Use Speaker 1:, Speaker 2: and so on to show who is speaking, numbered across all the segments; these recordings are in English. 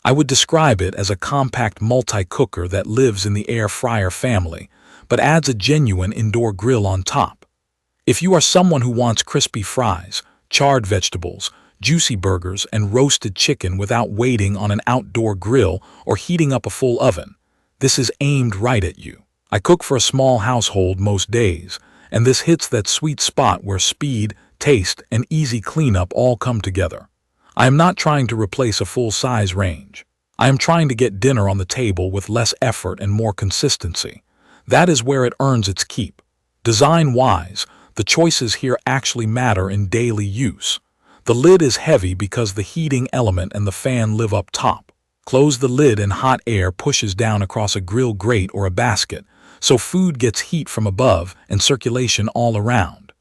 Speaker 1: I would describe it as a compact multi-cooker that lives in the air fryer family, but adds a genuine indoor grill on top. If you are someone who wants crispy fries, charred vegetables, juicy burgers, and roasted chicken without waiting on an outdoor grill or heating up a full oven, this is aimed right at you. I cook for a small household most days, and this hits that sweet spot where speed, taste, and easy cleanup all come together. I am not trying to replace a full-size range. I am trying to get dinner on the table with less effort and more consistency. That is where it earns its keep. Design-wise, the choices here actually matter in daily use. The lid is heavy because the heating element and the fan live up top. Close the lid and hot air pushes down across a grill grate or a basket, so food gets heat from above and circulation all around.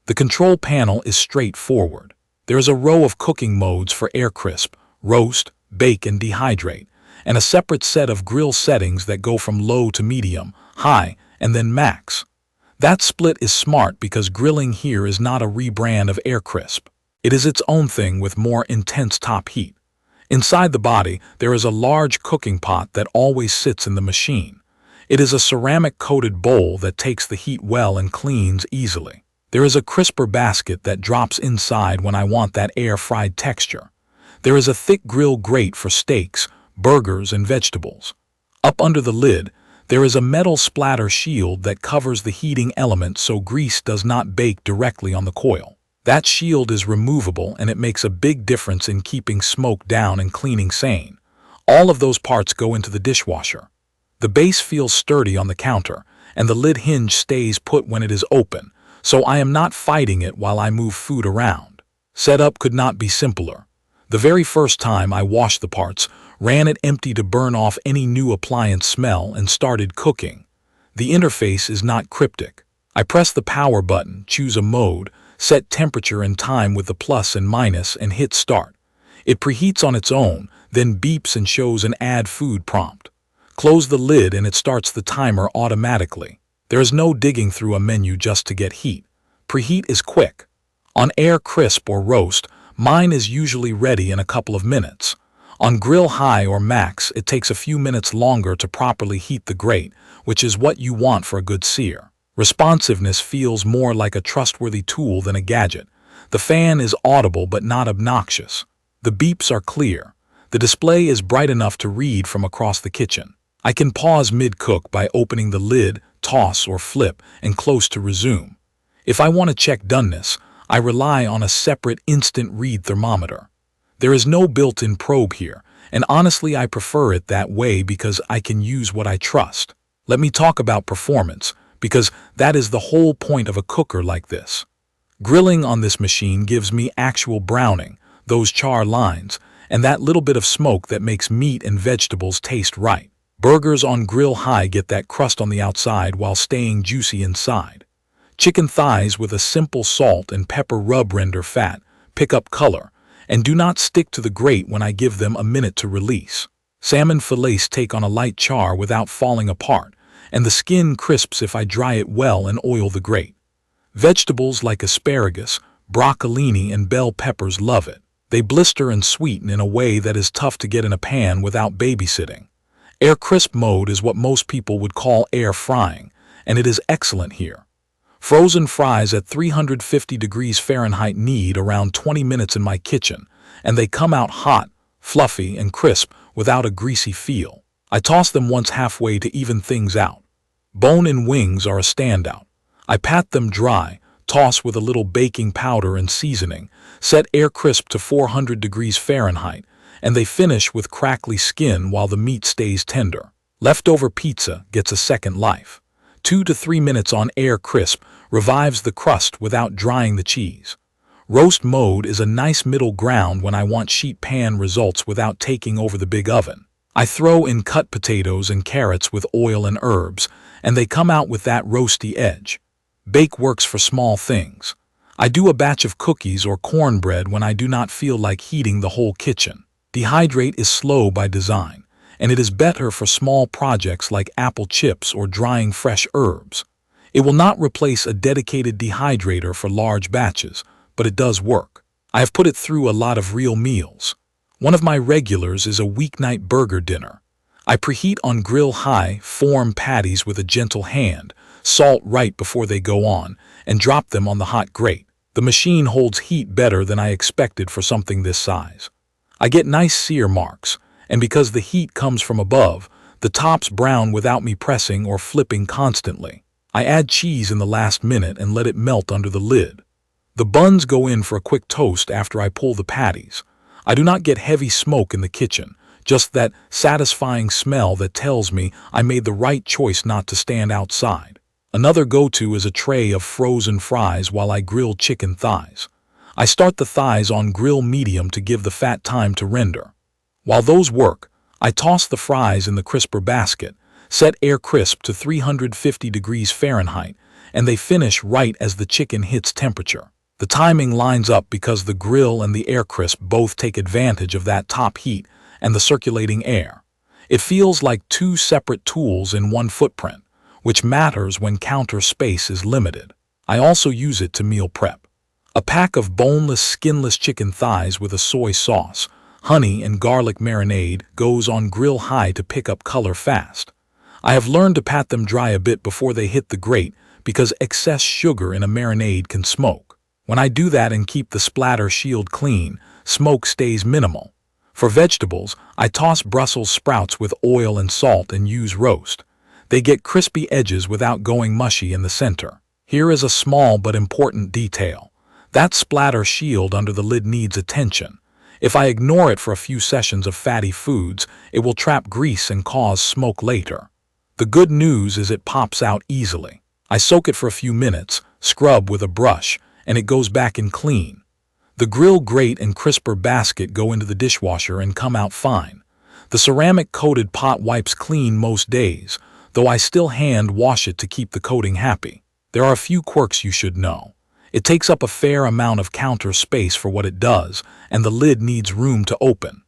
Speaker 1: The control panel is straightforward. There is a row of cooking modes for air crisp, roast, bake, and dehydrate, and a separate set of grill settings that go from low to medium, high, and then max. That split is smart because grilling here is not a rebrand of air crisp. It is its own thing with more intense top heat. Inside the body, there is a large cooking pot that always sits in the machine. It is a ceramic-coated bowl that takes the heat well and cleans easily. There is a crisper basket that drops inside when I want that air-fried texture. There is a thick grill grate for steaks, burgers, and vegetables. Up under the lid, there is a metal splatter shield that covers the heating element so grease does not bake directly on the coil. That shield is removable and it makes a big difference in keeping smoke down and cleaning sane. All of those parts go into the dishwasher. The base feels sturdy on the counter, and the lid hinge stays put when it is open, so I am not fighting it while I move food around. Setup could not be simpler. The very first time I washed the parts, ran it empty to burn off any new appliance smell, and started cooking. The interface is not cryptic. I press the power button, choose a mode, set temperature and time with the plus and minus, and hit start. It preheats on its own, then beeps and shows an add food prompt. Close the lid and it starts the timer automatically. There is no digging through a menu just to get heat. Preheat is quick. On air crisp or roast, mine is usually ready in a couple of minutes. On grill high or max, it takes a few minutes longer to properly heat the grate, which is what you want for a good sear. Responsiveness feels more like a trustworthy tool than a gadget. The fan is audible but not obnoxious. The beeps are clear. The display is bright enough to read from across the kitchen. I can pause mid-cook by opening the lid, toss or flip, and close to resume. If I want to check doneness, I rely on a separate instant read thermometer. There is no built-in probe here, and honestly I prefer it that way because I can use what I trust. Let me talk about performance, because that is the whole point of a cooker like this. Grilling on this machine gives me actual browning, those char lines, and that little bit of smoke that makes meat and vegetables taste right. Burgers on grill high get that crust on the outside while staying juicy inside. Chicken thighs with a simple salt and pepper rub render fat, pick up color, and do not stick to the grate when I give them a minute to release. Salmon fillets take on a light char without falling apart, and the skin crisps if I dry it well and oil the grate. Vegetables like asparagus, broccolini, and bell peppers love it. They blister and sweeten in a way that is tough to get in a pan without babysitting. Air crisp mode is what most people would call air frying, and it is excellent here. Frozen fries at 350 degrees Fahrenheit need around 20 minutes in my kitchen, and they come out hot, fluffy, and crisp without a greasy feel. I toss them once halfway to even things out. Bone-in wings are a standout. I pat them dry, toss with a little baking powder and seasoning, set air crisp to 400 degrees Fahrenheit, and they finish with crackly skin while the meat stays tender. Leftover pizza gets a second life. 2 to 3 minutes on air crisp revives the crust without drying the cheese. Roast mode is a nice middle ground when I want sheet pan results without taking over the big oven. I throw in cut potatoes and carrots with oil and herbs, and they come out with that roasty edge. Bake works for small things. I do a batch of cookies or cornbread when I do not feel like heating the whole kitchen. Dehydrate is slow by design, and it is better for small projects like apple chips or drying fresh herbs. It will not replace a dedicated dehydrator for large batches, but it does work. I have put it through a lot of real meals. One of my regulars is a weeknight burger dinner. I preheat on grill high, form patties with a gentle hand, salt right before they go on, and drop them on the hot grate. The machine holds heat better than I expected for something this size. I get nice sear marks, and because the heat comes from above, the top's brown without me pressing or flipping constantly. I add cheese in the last minute and let it melt under the lid. The buns go in for a quick toast after I pull the patties. I do not get heavy smoke in the kitchen, just that satisfying smell that tells me I made the right choice not to stand outside. Another go-to is a tray of frozen fries while I grill chicken thighs. I start the thighs on grill medium to give the fat time to render. While those work, I toss the fries in the crisper basket, set air crisp to 350 degrees Fahrenheit, and they finish right as the chicken hits temperature. The timing lines up because the grill and the air crisp both take advantage of that top heat and the circulating air. It feels like two separate tools in one footprint, which matters when counter space is limited. I also use it to meal prep. A pack of boneless, skinless chicken thighs with a soy sauce, honey, and garlic marinade goes on grill high to pick up color fast. I have learned to pat them dry a bit before they hit the grate because excess sugar in a marinade can smoke. When I do that and keep the splatter shield clean, smoke stays minimal. For vegetables, I toss Brussels sprouts with oil and salt and use roast. They get crispy edges without going mushy in the center. Here is a small but important detail. That splatter shield under the lid needs attention. If I ignore it for a few sessions of fatty foods, it will trap grease and cause smoke later. The good news is it pops out easily. I soak it for a few minutes, scrub with a brush, and it goes back in clean. The grill grate and crisper basket go into the dishwasher and come out fine. The ceramic-coated pot wipes clean most days, though I still hand wash it to keep the coating happy. There are a few quirks you should know. It takes up a fair amount of counter space for what it does, and the lid needs room to open.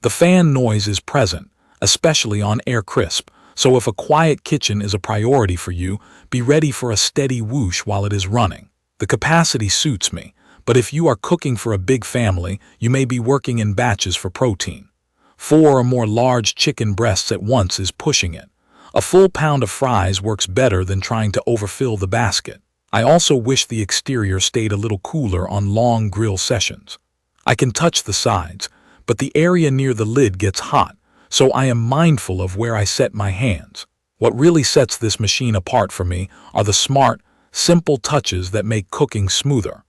Speaker 1: The fan noise is present, especially on air crisp, so if a quiet kitchen is a priority for you, be ready for a steady whoosh while it is running. The capacity suits me, but if you are cooking for a big family, you may be working in batches for protein. 4 or more large chicken breasts at once is pushing it. A full pound of fries works better than trying to overfill the basket. I also wish the exterior stayed a little cooler on long grill sessions. I can touch the sides, but the area near the lid gets hot, so I am mindful of where I set my hands. What really sets this machine apart for me are the smart, simple touches that make cooking smoother.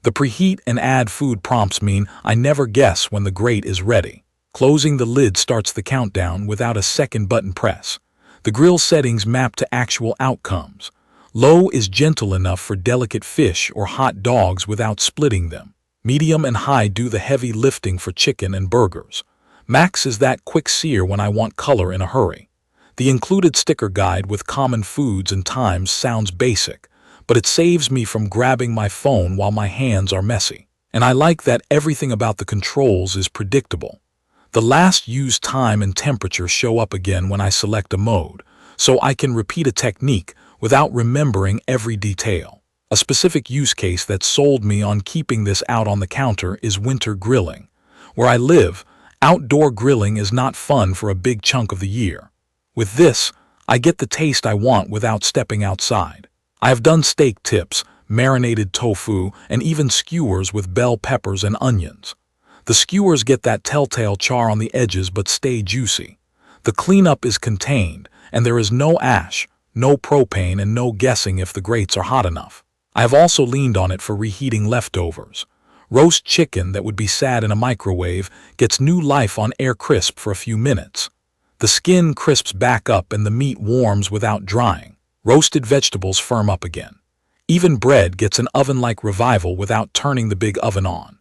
Speaker 1: The preheat and add food prompts mean I never guess when the grate is ready. Closing the lid starts the countdown without a second button press. The grill settings map to actual outcomes. Low is gentle enough for delicate fish or hot dogs without splitting them. Medium and high do the heavy lifting for chicken and burgers. Max is that quick sear when I want color in a hurry. The included sticker guide with common foods and times sounds basic, but it saves me from grabbing my phone while my hands are messy. And I like that everything about the controls is predictable. The last used time and temperature show up again when I select a mode, so I can repeat a technique without remembering every detail. A specific use case that sold me on keeping this out on the counter is winter grilling. Where I live, outdoor grilling is not fun for a big chunk of the year. With this, I get the taste I want without stepping outside. I have done steak tips, marinated tofu, and even skewers with bell peppers and onions. The skewers get that telltale char on the edges but stay juicy. The cleanup is contained, and there is no ash, no propane, and no guessing if the grates are hot enough. I have also leaned on it for reheating leftovers. Roast chicken that would be sad in a microwave gets new life on air crisp for a few minutes. The skin crisps back up and the meat warms without drying. Roasted vegetables firm up again. Even bread gets an oven-like revival without turning the big oven on.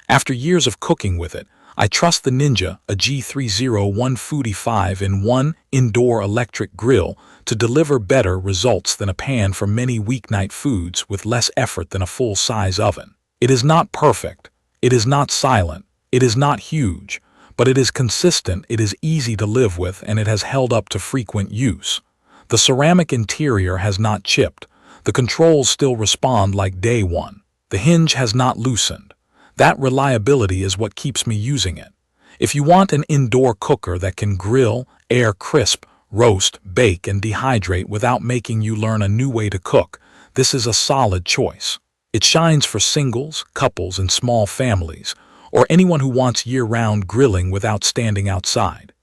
Speaker 1: After years of cooking with it, I trust the Ninja, a AG301 Foodi 5-in-1 indoor electric grill, to deliver better results than a pan for many weeknight foods with less effort than a full-size oven. It is not perfect, it is not silent, it is not huge, but it is consistent, it is easy to live with, and it has held up to frequent use. The ceramic interior has not chipped. The controls still respond like day one. The hinge has not loosened. That reliability is what keeps me using it. If you want an indoor cooker that can grill, air crisp, roast, bake, and dehydrate without making you learn a new way to cook, this is a solid choice. It shines for singles, couples, and small families, or anyone who wants year-round grilling without standing outside.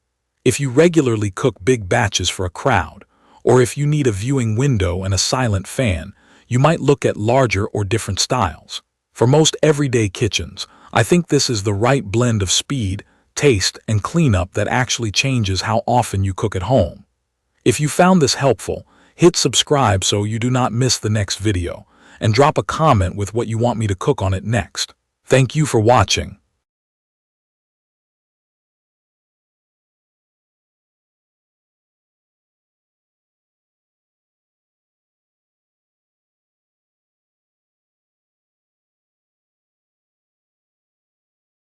Speaker 1: If you regularly cook big batches for a crowd, or if you need a viewing window and a silent fan, you might look at larger or different styles. For most everyday kitchens, I think this is the right blend of speed, taste, and cleanup that actually changes how often you cook at home. If you found this helpful, hit subscribe so you do not miss the next video, and drop a comment with what you want me to cook on it next. Thank you for watching.